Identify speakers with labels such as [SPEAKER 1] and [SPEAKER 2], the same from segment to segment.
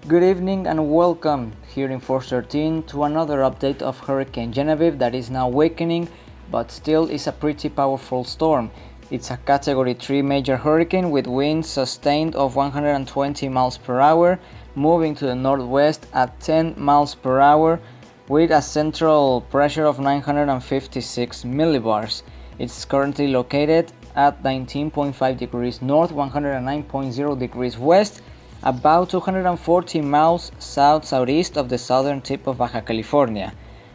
[SPEAKER 1] Good evening and welcome here in Force 13 to another update of Hurricane Genevieve that is now weakening, but still is a pretty powerful storm. It's a Category 3 major hurricane with winds sustained of 120 miles per hour, moving to the northwest at 10 miles per hour with a central pressure of 956 millibars. It's currently located at 19.5 degrees north, 109.0 degrees west, about 240 miles south-southeast of the southern tip of Baja California,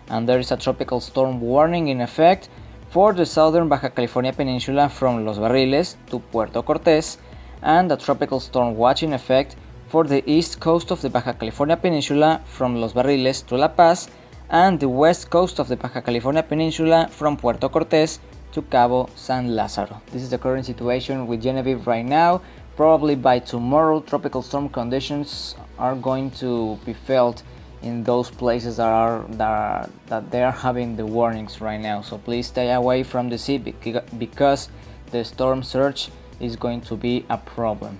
[SPEAKER 1] and there is a tropical storm warning in effect for the southern Baja California Peninsula from Los Barriles to Puerto Cortes, and a tropical storm watch in effect for the east coast of the Baja California Peninsula from Los Barriles to La Paz, and the west coast of the Baja California Peninsula from Puerto Cortes to Cabo San Lázaro. This is the current situation with Genevieve right now. Probably by tomorrow, tropical storm conditions are going to be felt in those places that they are having the warnings right now. So please stay away from the sea because the storm surge is going to be a problem.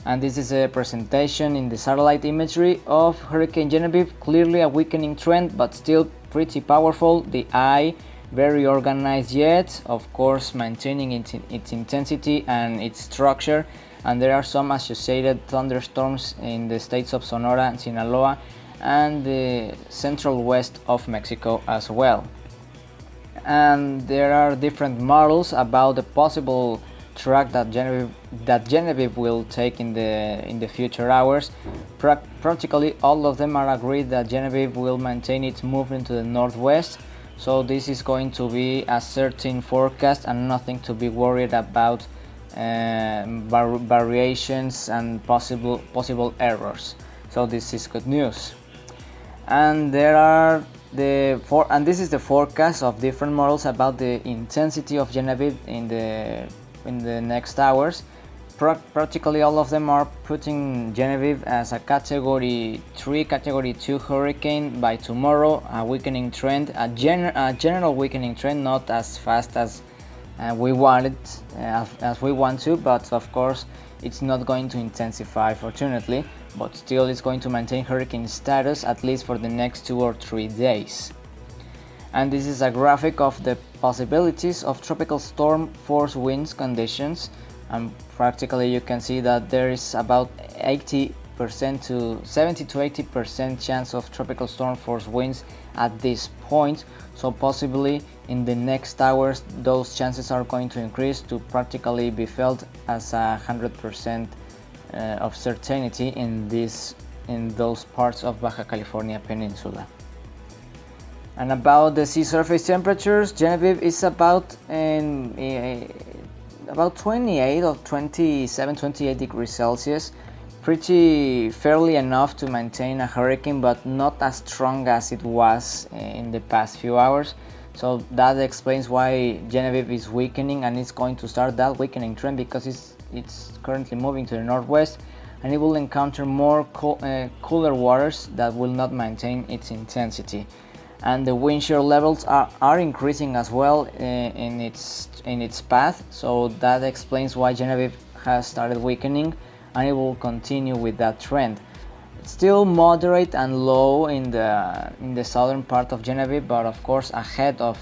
[SPEAKER 1] And this is a presentation in the satellite imagery of Hurricane Genevieve. Clearly a weakening trend, but still pretty powerful. The eye very organized yet, of course maintaining its intensity and its structure, and there are some associated thunderstorms in the states of Sonora and Sinaloa and the central west of Mexico as well. And there are different models about the possible track that Genevieve will take in the future hours. Practically all of them are agreed that Genevieve will maintain its movement to the northwest. So this is going to be a certain forecast and nothing to be worried about variations and possible errors. So this is good news. And this is the forecast of different models about the intensity of Genevieve in the next hours. Practically all of them are putting Genevieve as a Category 3, Category 2 hurricane by tomorrow, a weakening trend, a general weakening trend, not as fast as we want to, but of course it's not going to intensify fortunately, but still it's going to maintain hurricane status at least for the next 2 or 3 days. And this is a graphic of the possibilities of tropical storm force winds conditions. And practically you can see that there is about 70 to 80% chance of tropical storm force winds at this point. So possibly in the next hours those chances are going to increase to practically be felt as 100% of certainty in those parts of Baja California Peninsula. And about the sea surface temperatures, Genevieve is about 28 or 28 degrees Celsius, pretty fairly enough to maintain a hurricane, but not as strong as it was in the past few hours. So that explains why Genevieve is weakening, and it's going to start that weakening trend because it's currently moving to the northwest, and it will encounter more cooler waters that will not maintain its intensity. And the wind shear levels are increasing as well in its path, so that explains why Genevieve has started weakening, and it will continue with that trend. It's still moderate and low in the southern part of Genevieve, but of course ahead of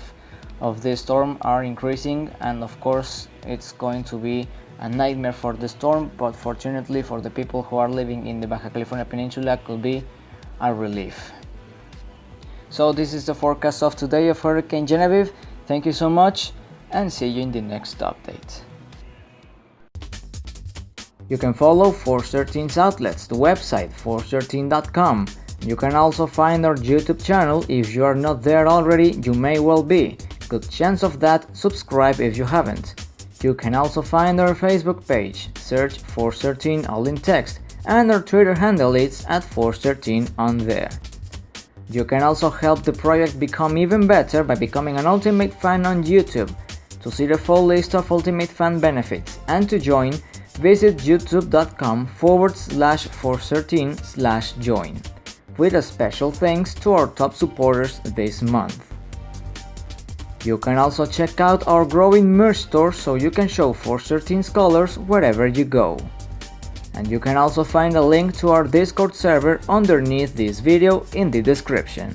[SPEAKER 1] the storm are increasing, and of course it's going to be a nightmare for the storm, but fortunately for the people who are living in the Baja California Peninsula could be a relief. So this is the forecast of today of Hurricane Genevieve. Thank you so much and see you in the next update. You can follow Force 13's outlets, the website force13.com. You can also find our YouTube channel. If you are not there already, you may well be. Good chance of that, subscribe if you haven't. You can also find our Facebook page, search Force 13 all in text, and our Twitter handle is @Force13 on there. You can also help the project become even better by becoming an Ultimate Fan on YouTube. To see the full list of Ultimate Fan benefits and to join, visit youtube.com/force13/join. With a special thanks to our top supporters this month. You can also check out our growing merch store so you can show Force 13's colors wherever you go. And you can also find a link to our Discord server underneath this video in the description.